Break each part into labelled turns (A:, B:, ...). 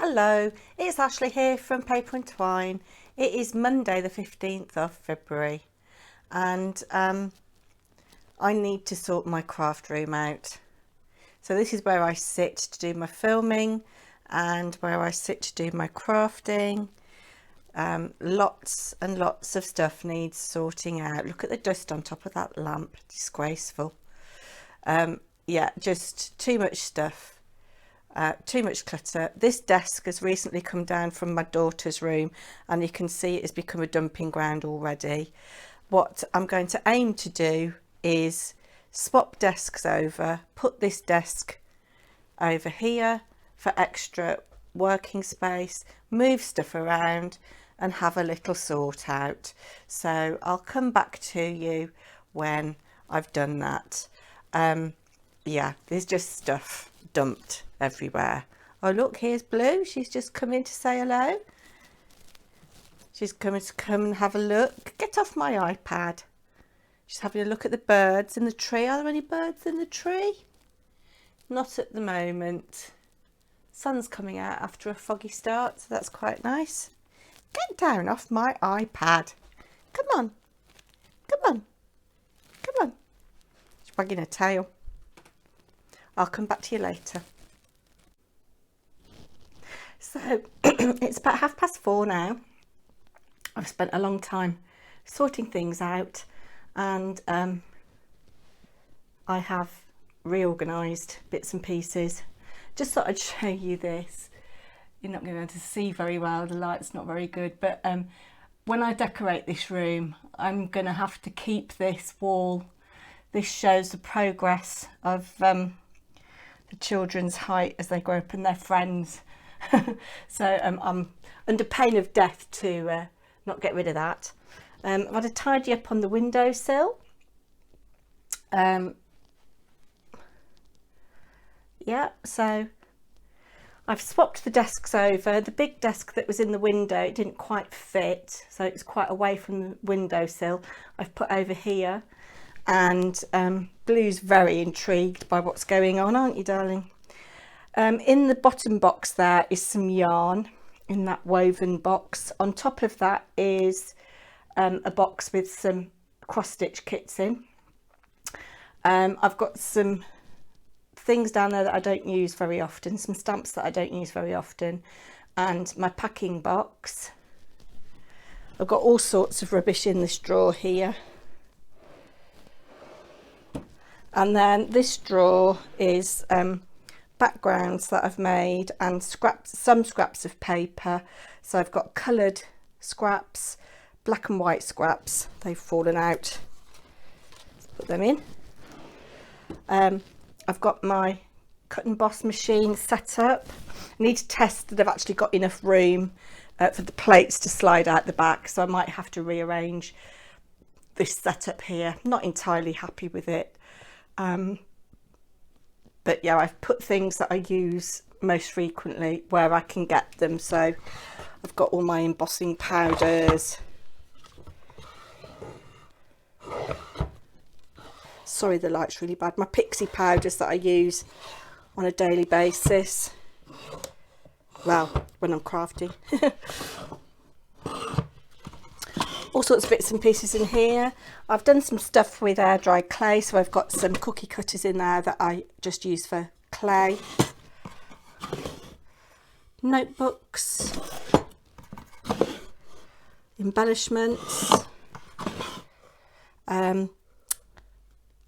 A: Hello, it's Ashley here from Paper&Twine. It is Monday the 15th of February and I need to sort my craft room out. So this is where I sit to do my filming and where I sit to do my crafting. Lots and lots of stuff needs sorting out. Look at the dust on top of that lamp, disgraceful. Yeah, just too much stuff. Too much clutter. This desk has recently come down from my daughter's room and you can see it has become a dumping ground already. What I'm going to aim to do is swap desks over, put this desk over here for extra working space, move stuff around and have a little sort out. So I'll come back to you when I've done that. Yeah, there's just stuff dumped everywhere. Oh look, here's Blue. She's just come in to say hello. She's coming to come and have a look. Get off my iPad. She's having a look at the birds in the tree. Are there any birds in the tree? Not at the moment. Sun's coming out after a foggy start, so that's quite nice. Get down off my iPad. Come on. Come on. Come on. She's wagging her tail. I'll come back to you later. So it's about 4:30 now. I've spent a long time sorting things out and I have reorganised bits and pieces. Just thought I'd show you this. You're not going to be able to see very well, the light's not very good, but when I decorate this room I'm going to have to keep this wall. This shows the progress of the children's height as they grow up and their friends. So I'm under pain of death to not get rid of that. I've had a tidy up on the windowsill. Yeah, so I've swapped the desks over. The big desk that was in the window, it didn't quite fit, so it's quite away from the windowsill. I've put over here. And Blue's very intrigued by what's going on, aren't you, darling? In the bottom box there is some yarn in that woven box. On top of that is a box with some cross-stitch kits in. I've got some things down there that I don't use very often, some stamps that I don't use very often, and my packing box. I've got all sorts of rubbish in this drawer here. And then this drawer is backgrounds that I've made and some scraps of paper. So I've got coloured scraps, black and white scraps. They've fallen out. Let's put them in. I've got my cut and emboss machine set up. I need to test that I've actually got enough room for the plates to slide out the back. So I might have to rearrange this setup here. Not entirely happy with it. But yeah, I've put things that I use most frequently where I can get them. So I've got all my embossing powders. Sorry, the light's really bad. My pixie powders that I use on a daily basis. Well, when I'm crafting. All sorts of bits and pieces in here. I've done some stuff with air dried clay, so I've got some cookie cutters in there that I just use for clay. Notebooks, embellishments. I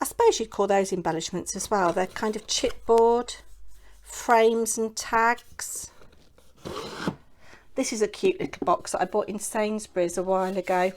A: suppose you'd call those embellishments as well. They're kind of chipboard, frames and tags. This is a cute little box that I bought in Sainsbury's a while ago.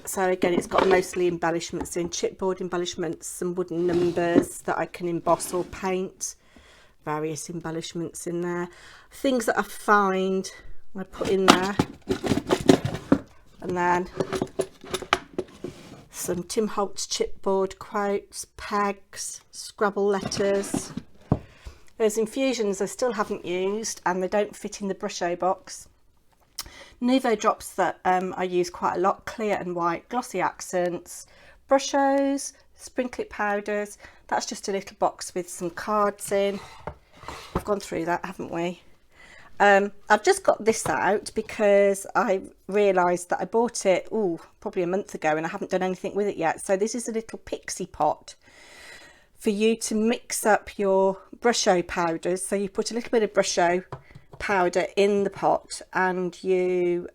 A: So again, it's got mostly embellishments in, chipboard embellishments, some wooden numbers that I can emboss or paint, various embellishments in there. Things that I find, I put in there. And then some Tim Holtz chipboard quotes, pegs, Scrabble letters. Those infusions I still haven't used and they don't fit in the Brusho box. Nuvo drops that I use quite a lot, clear and white, glossy accents, Brushos, sprinklet powders. That's just a little box with some cards in. We've gone through that, haven't we? I've just got this out because I realised that I bought it probably a month ago and I haven't done anything with it yet. So this is a little pixie pot for you to mix up your brush-o powders. So you put a little bit of brush-o powder in the pot and you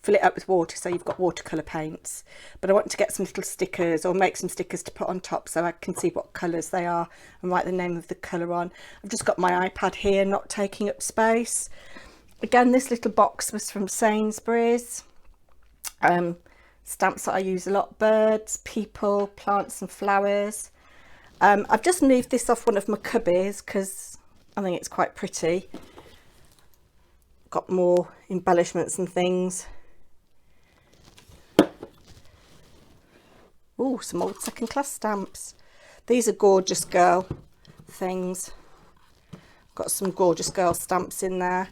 A: fill it up with water, so you've got watercolour paints. But I want to get some little stickers or make some stickers to put on top so I can see what colours they are and write the name of the colour on. I've just got my iPad here, not taking up space. Again, this little box was from Sainsbury's. Stamps that I use a lot: birds, people, plants and flowers. I've just moved this off one of my cubbies because I think it's quite pretty. Got more embellishments and things. Oh, some old second class stamps. These are gorgeous girl things. Got some gorgeous girl stamps in there.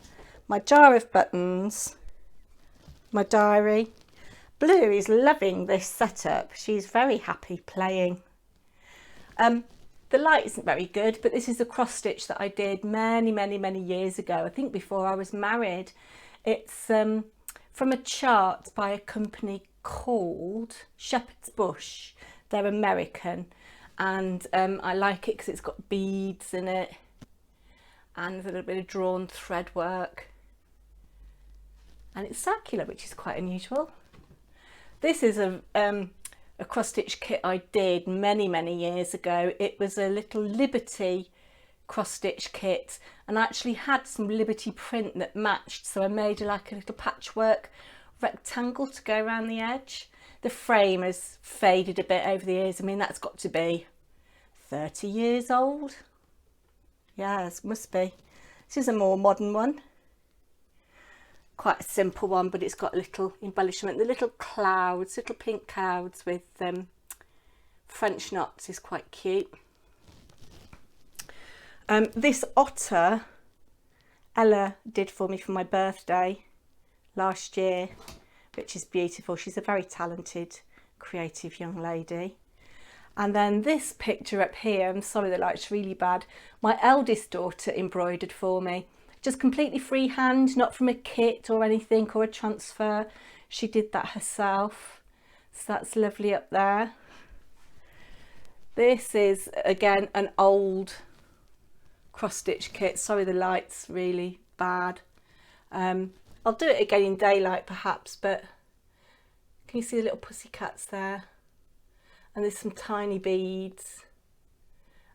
A: My jar of buttons. My diary. Blue is loving this setup. She's very happy playing. The light isn't very good, but this is a cross stitch that I did many years ago. I think before I was married. It's from a chart by a company called Shepherd's Bush. They're American, and I like it because it's got beads in it and a little bit of drawn thread work, and it's circular, which is quite unusual. This is a cross stitch kit I did many years ago. It was a little Liberty cross stitch kit, and I actually had some Liberty print that matched, so I made like a little patchwork rectangle to go around the edge. The frame has faded a bit over the years. I mean, that's got to be 30 years old. Yeah, it must be. This is a more modern one. Quite a simple one, but it's got a little embellishment. The little clouds, little pink clouds with French knots is quite cute. This otter Ella did for me for my birthday last year, which is beautiful. She's a very talented, creative young lady. And then this picture up here, I'm sorry the light's really bad, my eldest daughter embroidered for me. Just completely freehand, not from a kit or anything or a transfer. She did that herself. So that's lovely up there. This is, again, an old cross-stitch kit. Sorry the light's really bad. I'll do it again in daylight perhaps, but can you see the little pussycats there? And there's some tiny beads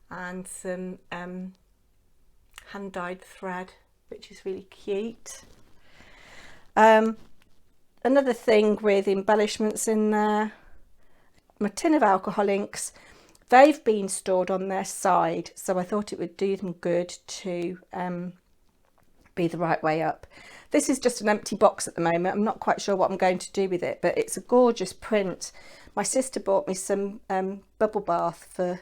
A: and some hand-dyed thread, which is really cute. Another thing with embellishments in there, my tin of alcohol inks. They've been stored on their side, so I thought it would do them good to be the right way up. This is just an empty box at the moment. I'm not quite sure what I'm going to do with it, but it's a gorgeous print. My sister bought me some bubble bath for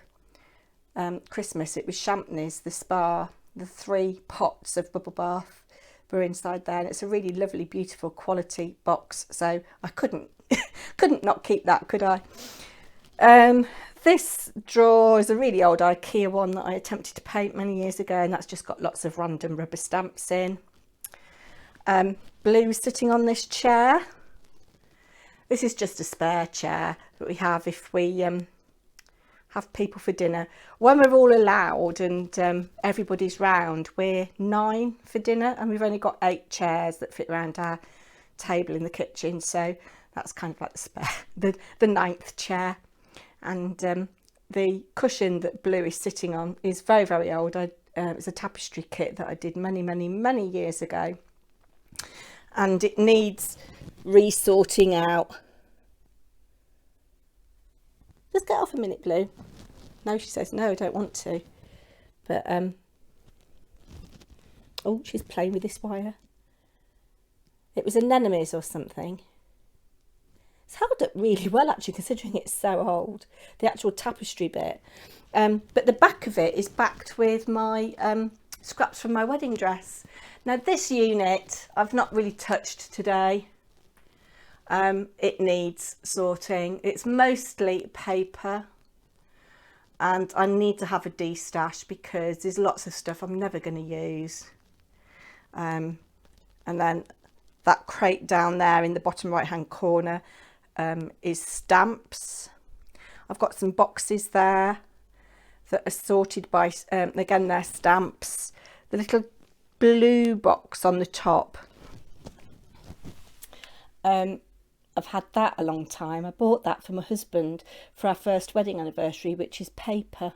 A: Christmas. It was Champneys, the spa. The 3 pots of bubble bath were inside there, and it's a really lovely, beautiful quality box. So I couldn't not keep that, could I? This drawer is a really old IKEA one that I attempted to paint many years ago, and that's just got lots of random rubber stamps in. Blue sitting on this chair. This is just a spare chair that we have if we have people for dinner. When we're all allowed and everybody's round, we're 9 for dinner, and we've only got 8 chairs that fit around our table in the kitchen. So that's kind of like the spare, the 9th chair. And the cushion that Blue is sitting on is very old. It's a tapestry kit that I did many years ago, and it needs resorting out. Just get off a minute, Blue. No, she says no, I don't want to. But oh, she's playing with this wire. It was anemones or something. It's held up really well, actually, considering it's so old, the actual tapestry bit. But the back of it is backed with my scraps from my wedding dress. Now this unit I've not really touched today. It needs sorting. It's mostly paper. and I need to have a de-stash because there's lots of stuff I'm never going to use. And then that crate down there in the bottom right hand corner is stamps. I've got some boxes there that are sorted by, again, they're stamps. The little blue box on the top, I've had that a long time. I bought that for my husband for our first wedding anniversary, which is paper,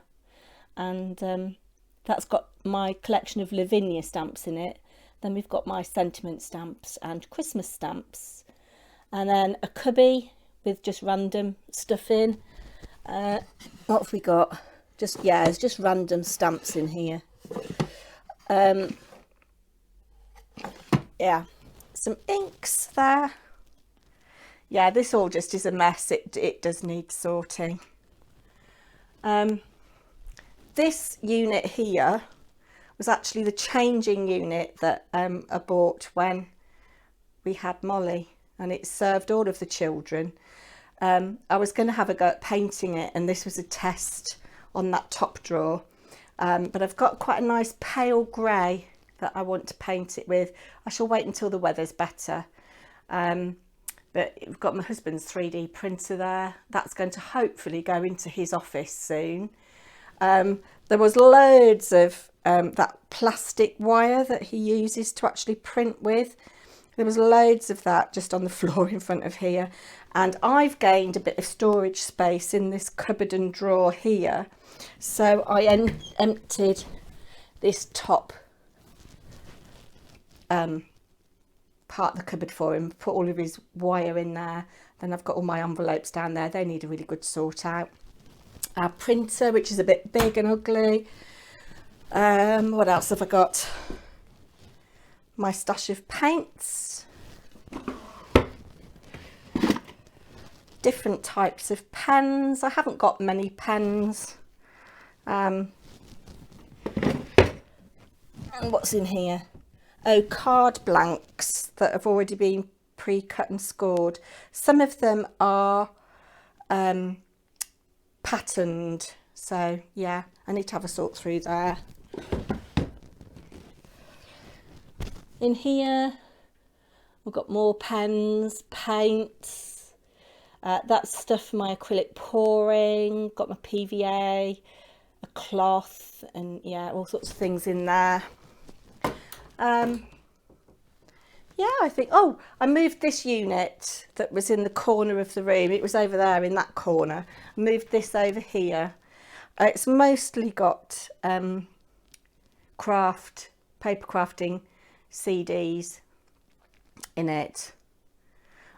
A: and that's got my collection of Lavinia stamps in it. Then we've got my sentiment stamps and Christmas stamps, and then a cubby with just random stuff in. What have we got? There's just random stamps in here. Yeah, some inks there. Yeah, this all just is a mess. It does need sorting. This unit here was actually the changing unit that I bought when we had Molly, and it served all of the children. I was going to have a go at painting it, and this was a test on that top drawer, but I've got quite a nice pale grey that I want to paint it with. I shall wait until the weather's better. But we've got my husband's 3D printer there. That's going to hopefully go into his office soon. There was loads of that plastic wire that he uses to actually print with. There was loads of that just on the floor in front of here. And I've gained a bit of storage space in this cupboard and drawer here. So I emptied this top part of the cupboard for him, put all of his wire in there. Then I've got all my envelopes down there. They need a really good sort out. Our printer, which is a bit big and ugly. What else have I got? My stash of paints. Different types of pens. I haven't got many pens. And what's in here? Oh, card blanks that have already been pre-cut and scored. Some of them are patterned, so yeah, I need to have a sort through there. In here we've got more pens, paints, that's stuff for my acrylic pouring, got my PVA, a cloth, and yeah, all sorts of things in there. Yeah, I think, oh, I moved this unit that was in the corner of the room. It was over there in that corner. I moved this over here. It's mostly got paper crafting CDs in it.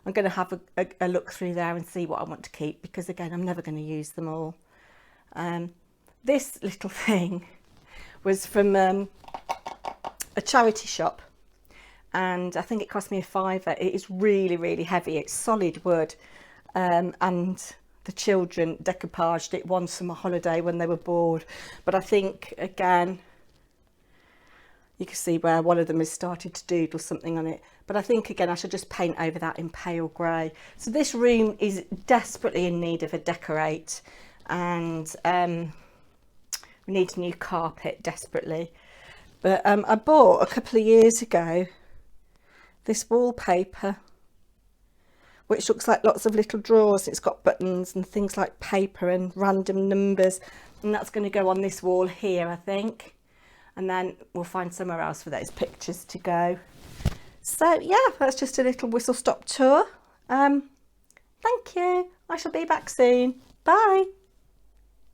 A: I'm going to have a look through there and see what I want to keep, because again, I'm never going to use them all. This little thing was from a charity shop, and I think it cost me £5. It is really, really heavy. It's solid wood, and the children decoupaged it one summer holiday when they were bored. But I think, again, you can see where one of them has started to doodle something on it. But I think, again, I should just paint over that in pale grey. So this room is desperately in need of a decorate, and we need a new carpet desperately. But I bought a couple of years ago this wallpaper, which looks like lots of little drawers. It's got buttons and things like paper and random numbers, and that's going to go on this wall here, I think, and then we'll find somewhere else for those pictures to go. So yeah, that's just a little whistle stop tour. Thank you. I shall be back soon. Bye.